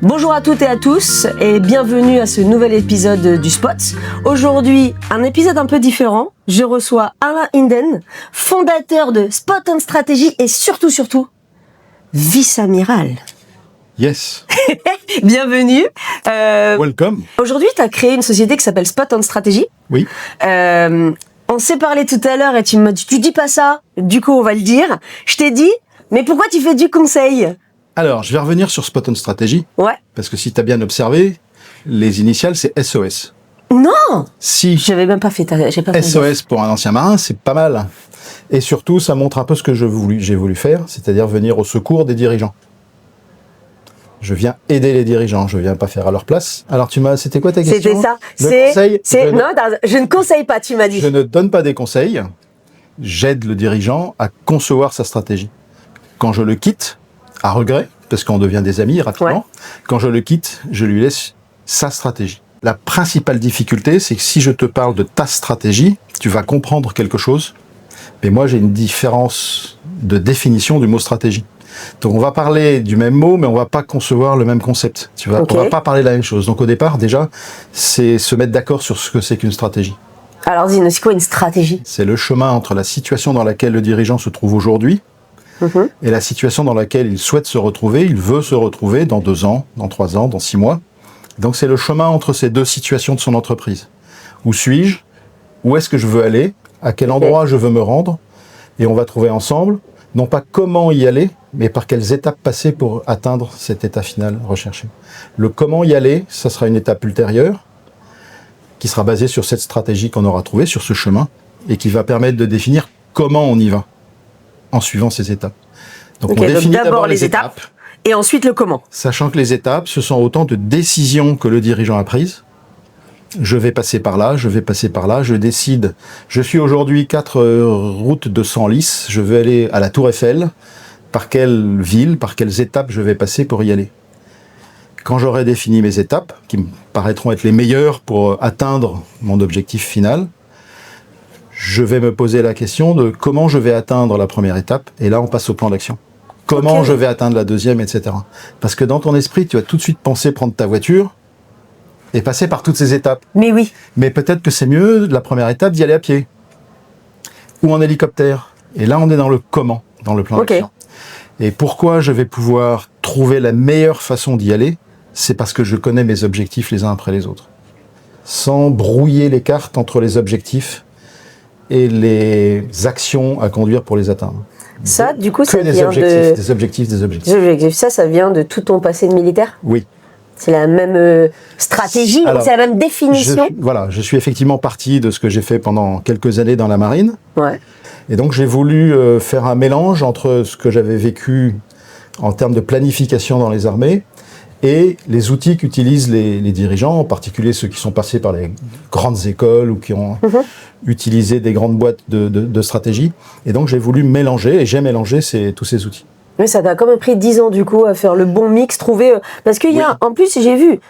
Bonjour à toutes et à tous et bienvenue à ce nouvel épisode du Spot. Aujourd'hui, un épisode un peu différent. Je reçois Alain Inden, fondateur de Spot on Strategy et surtout, vice-amiral. Yes. Bienvenue. Welcome. Aujourd'hui, tu as créé une société qui s'appelle Spot on Strategy. Oui. On s'est parlé tout à l'heure et tu m'as dit, tu dis pas ça, du coup on va le dire. Je t'ai dit, mais pourquoi tu fais du conseil ? Alors, je vais revenir sur Spot on Strategy. Ouais. Parce que si tu as bien observé, les initiales, c'est SOS. Non ! Si J'avais même pas fait, j'ai pas fait SOS pour un ancien marin, c'est pas mal. Et surtout, ça montre un peu ce que j'ai voulu faire, c'est-à-dire venir au secours des dirigeants. Je viens aider les dirigeants, je viens pas faire à leur place. Alors, c'était quoi ta question ? C'était ça. Non, je ne conseille pas, tu m'as dit. Je ne donne pas des conseils, j'aide le dirigeant à concevoir sa stratégie. Quand je le quitte, à regret, parce qu'on devient des amis rapidement. Ouais. Quand je le quitte, je lui laisse sa stratégie. La principale difficulté, c'est que si je te parle de ta stratégie, tu vas comprendre quelque chose. Mais moi, j'ai une différence de définition du mot stratégie. Donc, on va parler du même mot, mais on va pas concevoir le même concept. On va pas parler de la même chose. Donc, au départ, déjà, c'est se mettre d'accord sur ce que c'est qu'une stratégie. Alors, dis-nous, c'est quoi une stratégie ? C'est le chemin entre la situation dans laquelle le dirigeant se trouve aujourd'hui, et la situation dans laquelle il souhaite se retrouver, il veut se retrouver dans 2 ans, dans 3 ans, dans 6 mois. Donc c'est le chemin entre ces deux situations de son entreprise. Où suis-je ? Où est-ce que je veux aller ? À quel endroit je veux me rendre ? Et on va trouver ensemble, non pas comment y aller, mais par quelles étapes passer pour atteindre cet état final recherché. Le comment y aller, ça sera une étape ultérieure, qui sera basée sur cette stratégie qu'on aura trouvée, sur ce chemin, et qui va permettre de définir comment on y va, en suivant ces étapes. Donc on définit d'abord les étapes. Et ensuite le comment. Sachant que les étapes, ce sont autant de décisions que le dirigeant a prises. Je vais passer par là, je vais passer par là, je décide. Je suis aujourd'hui 4 routes de Senlis, je vais aller à la Tour Eiffel. Par quelle ville, par quelles étapes je vais passer pour y aller ? Quand j'aurai défini mes étapes, qui me paraîtront être les meilleures pour atteindre mon objectif final, je vais me poser la question de comment je vais atteindre la première étape, et là on passe au plan d'action. Comment je vais atteindre la deuxième, etc. Parce que dans ton esprit, tu vas tout de suite penser prendre ta voiture et passer par toutes ces étapes. Mais oui. Mais peut-être que c'est mieux, la première étape, d'y aller à pied. Ou en hélicoptère. Et là, on est dans le comment, dans le plan d'action. Et pourquoi je vais pouvoir trouver la meilleure façon d'y aller ? C'est parce que je connais mes objectifs les uns après les autres. Sans brouiller les cartes entre les objectifs et les actions à conduire pour les atteindre. Ça, du coup, ça vient des objectifs. Ça vient de tout ton passé de militaire ? Oui. C'est la même stratégie, c'est la même définition ? Je suis effectivement parti de ce que j'ai fait pendant quelques années dans la marine. Ouais. Et donc, j'ai voulu faire un mélange entre ce que j'avais vécu en termes de planification dans les armées et les outils qu'utilisent les dirigeants, en particulier ceux qui sont passés par les grandes écoles ou qui ont utilisé des grandes boîtes de stratégie. Et donc, j'ai voulu mélanger, et j'ai mélangé tous ces outils. Mais ça t'a quand même pris 10 ans, du coup, à faire le bon mix, trouver... Parce qu'il y a, en plus, j'ai vu,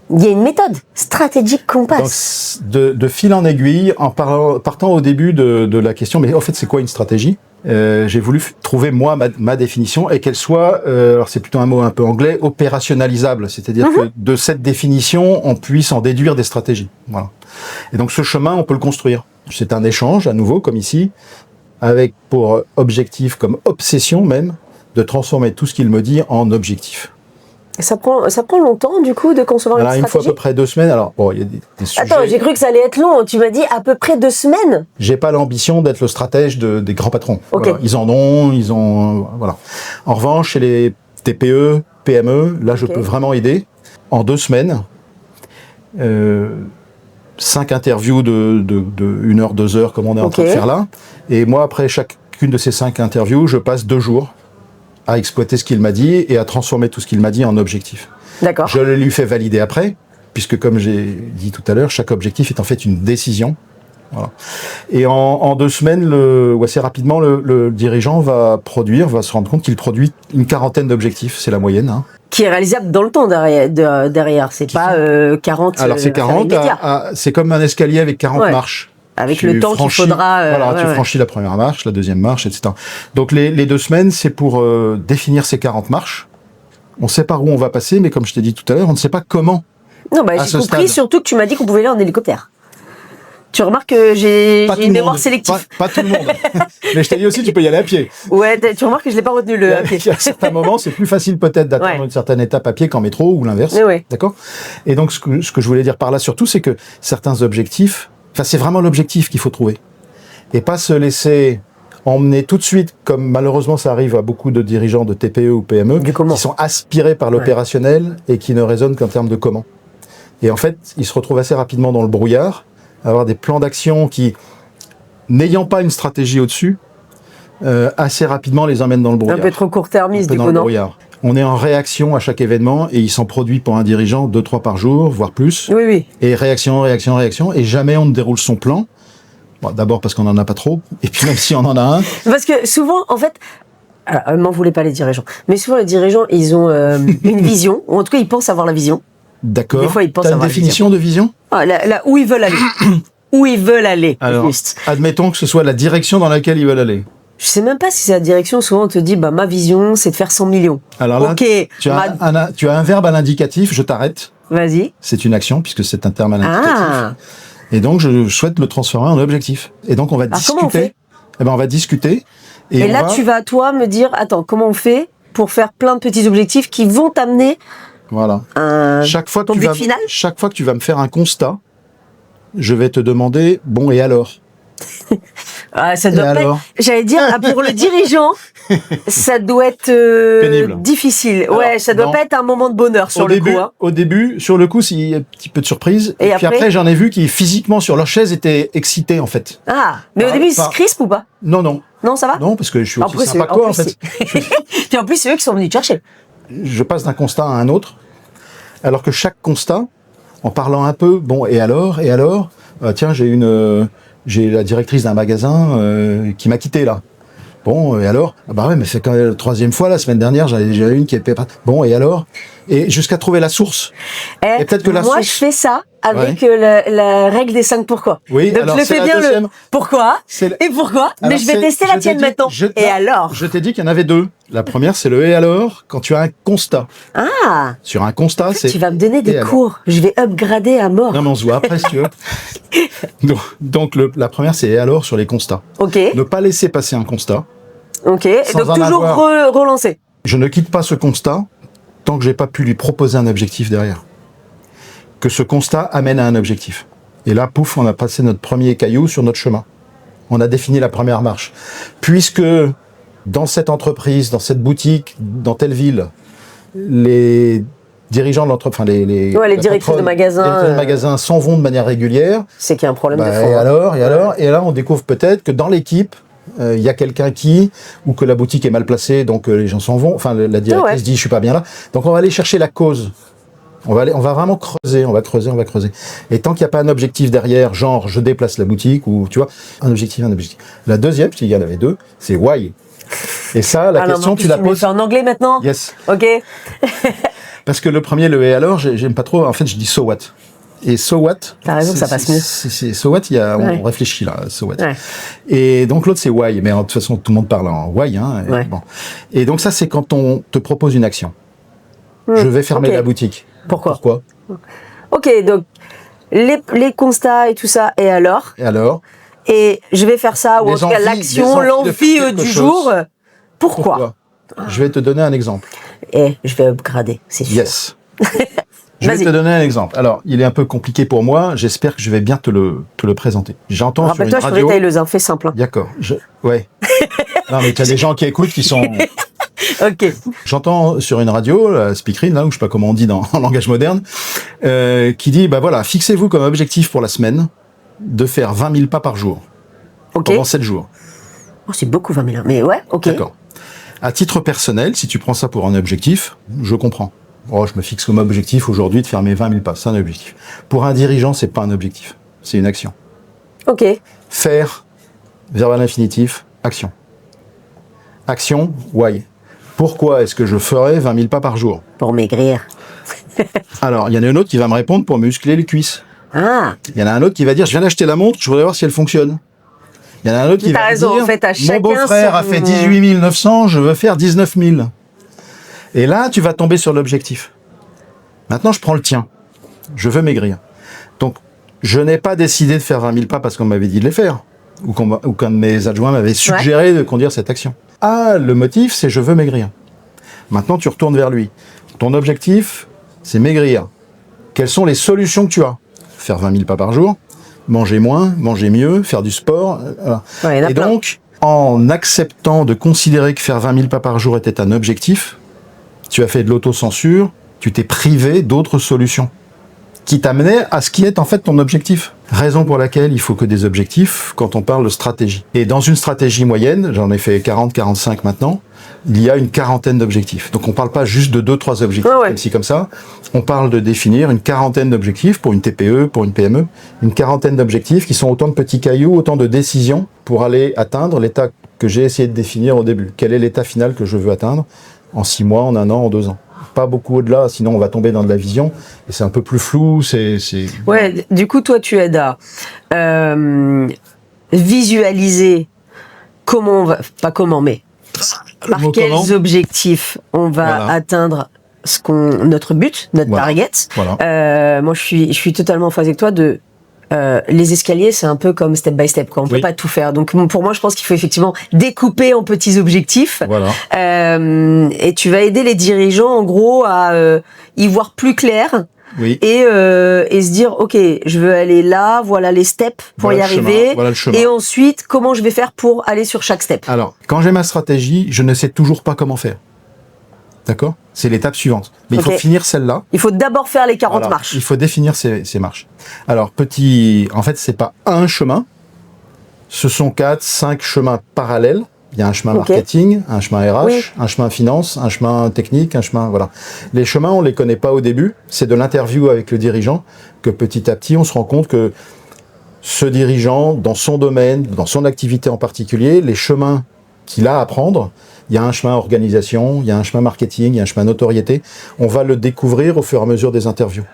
il y a une méthode stratégique qu'on passe. Donc, de fil en aiguille, en partant au début de la question, mais en fait, c'est quoi une stratégie ? J'ai voulu trouver, moi, ma définition, et qu'elle soit, alors c'est plutôt un mot un peu anglais, opérationnalisable. C'est-à-dire que de cette définition, on puisse en déduire des stratégies. Voilà. Et donc, ce chemin, on peut le construire. C'est un échange, à nouveau, comme ici, avec pour objectif, comme obsession même, de transformer tout ce qu'il me dit en objectif. Ça prend longtemps, du coup, de concevoir une stratégie ? Il me faut à peu près 2 semaines. Alors, bon, il y a des sujets... Attends, j'ai cru que ça allait être long. Tu m'as dit à peu près 2 semaines ? J'ai pas l'ambition d'être le stratège des grands patrons. Okay. Voilà. Ils en ont... Voilà. En revanche, chez les TPE, PME, là, je peux vraiment aider. En 2 semaines, 5 interviews de 1 heure, 2 heures, comme on est en train de faire là. Et moi, après chacune de ces 5 interviews, je passe 2 jours à exploiter ce qu'il m'a dit et à transformer tout ce qu'il m'a dit en objectif. D'accord. Je le lui fais valider après, puisque comme j'ai dit tout à l'heure, chaque objectif est en fait une décision. Voilà. Et en 2 semaines, assez rapidement, le dirigeant va se rendre compte qu'il produit une 40aine d'objectifs, c'est la moyenne. Qui est réalisable dans le temps derrière. C'est pas 40. Alors c'est 40, c'est comme un escalier avec 40 marches. Avec le temps qu'il faudra... tu franchis la première marche, la deuxième marche, etc. Donc les 2 semaines, c'est pour définir ces 40 marches. On sait par où on va passer, mais comme je t'ai dit tout à l'heure, on ne sait pas comment. Non, bah, j'ai compris surtout que tu m'as dit qu'on pouvait aller en hélicoptère. Tu remarques que j'ai une mémoire sélective. Pas tout le monde. Mais je t'ai dit aussi, tu peux y aller à pied. Ouais, tu remarques que je l'ai pas retenu à pied. À certains moments, c'est plus facile peut-être d'atteindre une certaine étape à pied qu'en métro ou l'inverse. Ouais. D'accord ? Et donc, ce que je voulais dire par là surtout, c'est que certains objectifs, c'est vraiment l'objectif qu'il faut trouver. Et pas se laisser emmener tout de suite, comme malheureusement ça arrive à beaucoup de dirigeants de TPE ou PME, qui sont aspirés par l'opérationnel et qui ne raisonnent qu'en termes de comment. Et en fait, ils se retrouvent assez rapidement dans le brouillard, avoir des plans d'action qui, n'ayant pas une stratégie au-dessus, assez rapidement les emmènent dans le brouillard. Un peu trop court-termiste, du coup, non ? On est en réaction à chaque événement et il s'en produit pour un dirigeant 2-3 par jour, voire plus. Oui. Et réaction, et jamais on ne déroule son plan. Bon, d'abord parce qu'on n'en a pas trop, et puis même si on en a un... Parce que souvent, en fait, m'en voulez pas les dirigeants, mais souvent les dirigeants, ils ont une vision, ou en tout cas ils pensent avoir la vision. D'accord. Des fois ils pensent avoir la définition de vision ? Là où ils veulent aller. Où ils veulent aller. Alors, juste. Admettons que ce soit la direction dans laquelle ils veulent aller. Je sais même pas si c'est la direction, souvent on te dit, ma vision c'est de faire 100 millions. Alors là, tu as un verbe à l'indicatif, je t'arrête. Vas-y. C'est une action, puisque c'est un terme à l'indicatif. Et donc, je souhaite le transformer en objectif. Et donc, on va discuter. Comment on fait ? On va discuter. Et là, tu vas, toi, me dire, attends, comment on fait pour faire plein de petits objectifs qui vont t'amener chaque fois ton but final ? Chaque fois que tu vas me faire un constat, je vais te demander, bon, et alors ? Ça doit pas être, j'allais dire, pour le dirigeant, ça doit être pénible. Difficile. Alors, ça doit pas être un moment de bonheur sur le coup. Hein. Au début, sur le coup, il y a un petit peu de surprise. Et puis après, j'en ai vu qui physiquement sur leur chaise étaient excités en fait. Mais au début, ils se crispent ou pas ? Non. Non, ça va ? Non, parce que je suis aussi sympa que toi en fait. Puis en plus, c'est eux qui sont venus te chercher. Je passe d'un constat à un autre, alors que chaque constat, en parlant un peu, bon, et alors, tiens, j'ai la directrice d'un magasin qui m'a quitté là. Bon, et alors ? Mais c'est quand même la 3e fois, la semaine dernière, j'avais une qui était pas... Bon, et alors ? Et jusqu'à trouver la source. Et peut-être que moi, je fais ça avec la règle des 5 pourquoi. Oui, donc je le fais bien le pourquoi et pourquoi, mais je vais tester la tienne maintenant. Et alors ? Je t'ai dit qu'il y en avait 2. La première, c'est le et alors, quand tu as un constat. Sur un constat, c'est... Tu vas me donner des cours. Je vais upgrader à mort. Non, mais on se voit après, si tu veux. Donc, la première, c'est et alors sur les constats. Ok. Ne pas laisser passer un constat. Ok. Et donc, toujours relancer. Je ne quitte pas ce constat tant que j'ai pas pu lui proposer un objectif derrière. Que ce constat amène à un objectif. Et là, pouf, on a passé notre premier caillou sur notre chemin. On a défini la première marche. Puisque dans cette entreprise, dans cette boutique, dans telle ville, les dirigeants de l'entreprise, les directrices de magasins s'en vont de manière régulière. C'est qu'il y a un problème de fond. Et là, on découvre peut-être que dans l'équipe, il y a quelqu'un ou que la boutique est mal placée, donc les gens s'en vont. Enfin, la directrice dit, je suis pas bien là. Donc, on va aller chercher la cause. On va vraiment creuser, on va creuser. Et tant qu'il n'y a pas un objectif derrière, genre, je déplace la boutique, ou, tu vois, un objectif. La deuxième, il y en avait 2, c'est why. Et ça, la question, tu la poses. C'est en anglais maintenant ? Yes. Ok. Parce que le premier, le et alors, j'aime pas trop. En fait, je dis so what. Et so what. T'as raison, ça passe mieux. C'est so what, on réfléchit là, so what. Ouais. Et donc l'autre, c'est why. Mais de toute façon, tout le monde parle en why. Bon. Et donc ça, c'est quand on te propose une action. Je vais fermer la boutique. Pourquoi ? Ok, donc les constats et tout ça, et alors ? Et je vais faire ça, ou en tout cas l'action, l'envie du jour. Pourquoi ? Je vais te donner un exemple. Et je vais upgrader, c'est sûr. Yes. Je vais te donner un exemple. Alors, il est un peu compliqué pour moi. J'espère que je vais bien te le présenter. J'entends sur une radio... Rappelle-toi, je suis tailleuse, fais simple. D'accord. Ouais. Non, mais tu as des gens qui écoutent qui sont... Ok. J'entends sur une radio, la speakerine, là, ou je sais pas comment on dit en langage moderne, qui dit, fixez-vous comme objectif pour la semaine de faire 20 000 pas par jour. Pendant 7 jours. Oh, c'est beaucoup 20 000, mais ouais, ok. D'accord. À titre personnel, si tu prends ça pour un objectif, je comprends. Je me fixe comme objectif aujourd'hui de faire mes 20 000 pas, c'est un objectif. Pour un dirigeant, c'est pas un objectif, c'est une action. Ok. Faire, verbe à l'infinitif, action. Action, why. Pourquoi est-ce que je ferais 20 000 pas par jour ? Pour maigrir. Alors, il y en a un autre qui va me répondre pour muscler les cuisses. Ah. Il y en a un autre qui va dire, je viens d'acheter la montre, je voudrais voir si elle fonctionne. Il y en a un autre qui va dire, en fait, mon beau-frère a fait 18 900, je veux faire 19 000. Et là, tu vas tomber sur l'objectif. Maintenant, je prends le tien. Je veux maigrir. Donc, je n'ai pas décidé de faire 20 000 pas parce qu'on m'avait dit de les faire. Ou qu'un de mes adjoints m'avait suggéré de conduire cette action. Ah, le motif, c'est je veux maigrir. Maintenant, tu retournes vers lui. Ton objectif, c'est maigrir. Quelles sont les solutions que tu as? Faire 20 000 pas par jour, manger moins, manger mieux, faire du sport. Voilà. Ouais, et donc, en acceptant de considérer que faire 20 000 pas par jour était un objectif, tu as fait de l'autocensure, tu t'es privé d'autres solutions qui t'amenaient à ce qui est en fait ton objectif. Raison pour laquelle il faut que des objectifs quand on parle de stratégie. Et dans une stratégie moyenne, j'en ai fait 40, 45 maintenant, il y a une quarantaine d'objectifs. Donc on parle pas juste de 2-3 objectifs comme ci, comme ça. On parle de définir une quarantaine d'objectifs pour une TPE, pour une PME. Une quarantaine d'objectifs qui sont autant de petits cailloux, autant de décisions pour aller atteindre l'état que j'ai essayé de définir au début. Quel est l'état final que je veux atteindre en 6 mois, en 1 an, en 2 ans? Pas beaucoup au-delà, sinon on va tomber dans de la vision et c'est un peu plus flou. Ouais, du coup, toi, tu aides à visualiser comment on va, pas comment, mais par quels objectifs on va atteindre notre but, notre target. Voilà. Moi, je suis totalement en phase avec toi de les escaliers, c'est un peu comme step by step, quoi. On peut pas tout faire. Donc, pour moi, je pense qu'il faut effectivement découper en petits objectifs. Voilà. Et tu vas aider les dirigeants, en gros, à y voir plus clair. Oui. Et se dire, ok, je veux aller là, voilà les steps pour y arriver. Voilà le chemin. Et ensuite, comment je vais faire pour aller sur chaque step. Alors, quand j'ai ma stratégie, je ne sais toujours pas comment faire. D'accord? C'est l'étape suivante. Mais il faut finir celle-là. Il faut d'abord faire les 40 marches. Il faut définir ces marches. Alors, en fait, c'est pas un chemin. Ce sont 4, 5 chemins parallèles. Il y a un chemin marketing, un chemin RH, un chemin finance, un chemin technique, un chemin, voilà. Les chemins, on les connaît pas au début. C'est de l'interview avec le dirigeant que petit à petit, on se rend compte que ce dirigeant, dans son domaine, dans son activité en particulier, les chemins qu'il a à prendre, il y a un chemin organisation, il y a un chemin marketing, il y a un chemin notoriété. On va le découvrir au fur et à mesure des interviews.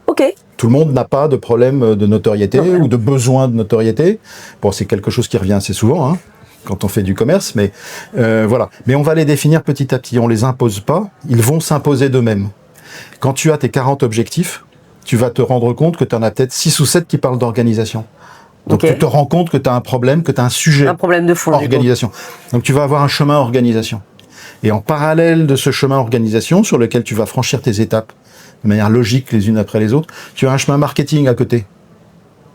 Ok. Tout le monde n'a pas de problème de notoriété ou de besoin de notoriété. Bon, c'est quelque chose qui revient assez souvent, hein, quand on fait du commerce, mais voilà. Mais on va les définir petit à petit. On les impose pas, ils vont s'imposer d'eux-mêmes. Quand tu as tes 40 objectifs, tu vas te rendre compte que tu en as peut-être 6 ou 7 qui parlent d'organisation. Donc tu te rends compte que tu as un problème, que tu as un sujet. Un problème de fond. Organisation. Donc tu vas avoir un chemin organisation. Et en parallèle de ce chemin organisation, sur lequel tu vas franchir tes étapes de manière logique les unes après les autres, tu as un chemin marketing à côté,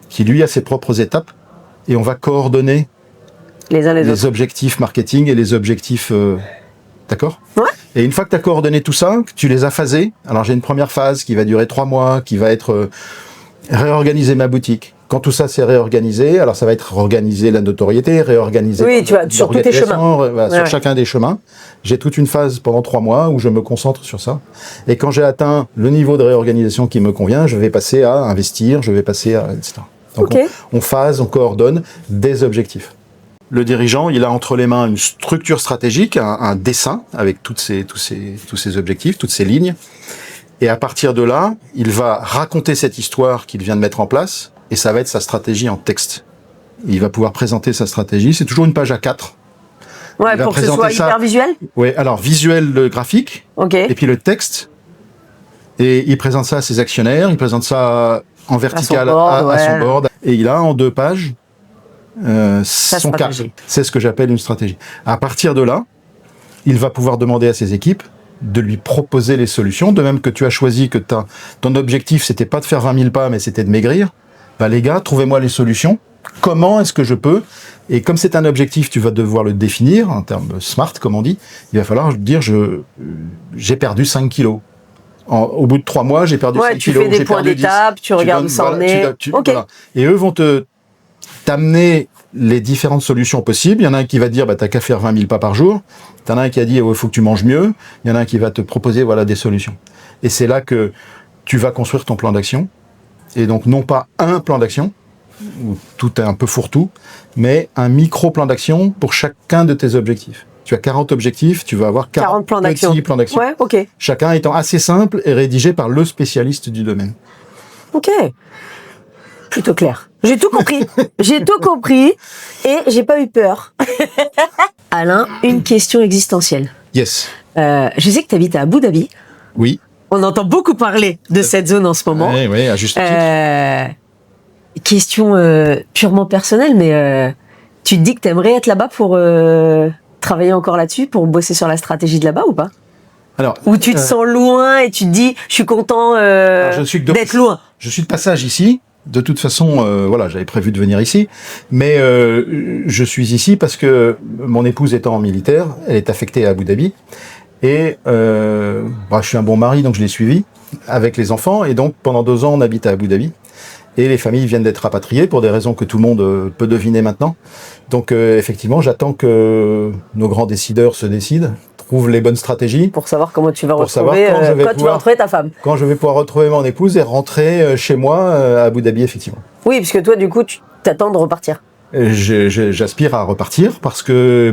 qui lui a ses propres étapes, et on va coordonner les objectifs marketing et les objectifs... D'accord ? Ouais. Et une fois que tu as coordonné tout ça, que tu les as phasés, alors j'ai une première phase qui va durer 3 mois, qui va être réorganiser ma boutique. Quand tout ça s'est réorganisé, alors ça va être organiser la notoriété, réorganiser... Oui, tu vas sur tous tes chemins. Sur chacun des chemins. J'ai toute une phase pendant 3 mois où je me concentre sur ça. Et quand j'ai atteint le niveau de réorganisation qui me convient, je vais passer à investir, je vais passer à... etc. Donc on phase, on coordonne des objectifs. Le dirigeant, il a entre les mains une structure stratégique, un dessin avec tous ces objectifs, toutes ces lignes. Et à partir de là, il va raconter cette histoire qu'il vient de mettre en place, et ça va être sa stratégie en texte. Il va pouvoir présenter sa stratégie. C'est toujours une page A4. Ouais, pour que ce soit hyper visuel. Oui, alors visuel, le graphique, et puis le texte. Et il présente ça à ses actionnaires, il présente ça en vertical à son board, et il a en 2 pages son cas. C'est ce que j'appelle une stratégie. À partir de là, il va pouvoir demander à ses équipes de lui proposer les solutions, de même que tu as choisi que ton objectif, c'était pas de faire 20 000 pas, mais c'était de maigrir. Bah les gars, trouvez-moi les solutions. Comment est-ce que je peux? Et comme c'est un objectif, tu vas devoir le définir en termes smart, comme on dit. Il va falloir dire, j'ai perdu 5 kilos. Au bout de 3 mois, j'ai perdu 5 kilos. Tu fais des points d'étape, tu regardes où ça en est. Voilà. Et eux vont t'amener les différentes solutions possibles. Il y en a un qui va dire, t'as qu'à faire 20 000 pas par jour. Il y en a un qui a dit, il faut que tu manges mieux. Il y en a un qui va te proposer, des solutions. Et c'est là que tu vas construire ton plan d'action. Et donc, non pas un plan d'action, où tout est un peu fourre-tout, mais un micro-plan d'action pour chacun de tes objectifs. Tu as 40 objectifs, tu vas avoir 40 plans d'action. Petits plans d'action. Ouais, ok. Chacun étant assez simple et rédigé par le spécialiste du domaine. Ok. Plutôt clair. J'ai tout compris. J'ai tout compris et j'ai pas eu peur. Alain, une question existentielle. Yes. Je sais que tu habites à Abu Dhabi. Oui. On entend beaucoup parler de cette zone en ce moment. Oui, à juste titre. Question purement personnelle, mais tu te dis que tu aimerais être là-bas pour travailler encore là-dessus, pour bosser sur la stratégie de là-bas ou pas? Alors, ou tu te sens loin et tu te dis, je suis content d'être loin. Je suis de passage ici. De toute façon, voilà, j'avais prévu de venir ici, mais je suis ici parce que mon épouse étant militaire, elle est affectée à Abu Dhabi, et je suis un bon mari, donc je l'ai suivi avec les enfants, et donc pendant 2 ans, on habite à Abu Dhabi, et les familles viennent d'être rapatriées pour des raisons que tout le monde peut deviner maintenant. Donc effectivement, j'attends que nos grands décideurs se décident, trouvent les bonnes stratégies. Pour savoir comment tu vas retrouver, tu vas retrouver ta femme. Quand je vais pouvoir retrouver mon épouse et rentrer chez moi à Abu Dhabi, effectivement. Oui, parce que toi, du coup, tu t'attends de repartir. J'aspire à repartir parce que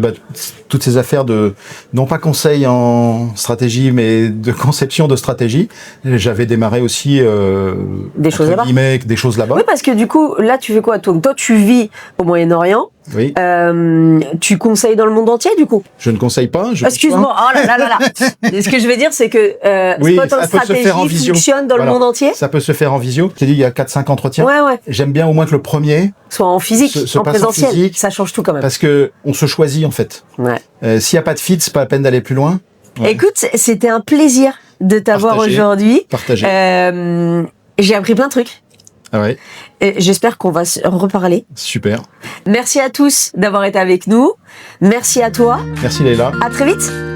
toutes ces affaires de, non pas conseil en stratégie, mais de conception de stratégie, j'avais démarré aussi des choses là-bas. Des choses là-bas. Oui, parce que du coup, là, tu fais quoi? Toi, tu vis au Moyen-Orient. Oui. Tu conseilles dans le monde entier, du coup? Je ne conseille pas. Excuse-moi. Oh là là là là. Ce que je veux dire, c'est que Spot on Stratégie fonctionne dans le monde entier. Ça peut se faire en visio. Je t'ai dit, il y a 4-5 entretiens. Ouais. J'aime bien au moins que le premier soit en physique, en présentiel. Physique, ça change tout quand même. Parce que on se choisit en fait. Ouais. S'il n'y a pas de fit, c'est pas la peine d'aller plus loin. Ouais. Écoute, c'était un plaisir de t'avoir aujourd'hui. Partagé. J'ai appris plein de trucs. Ah ouais. Et j'espère qu'on va se reparler. Super. Merci à tous d'avoir été avec nous. Merci à toi. Merci Leïla. À très vite.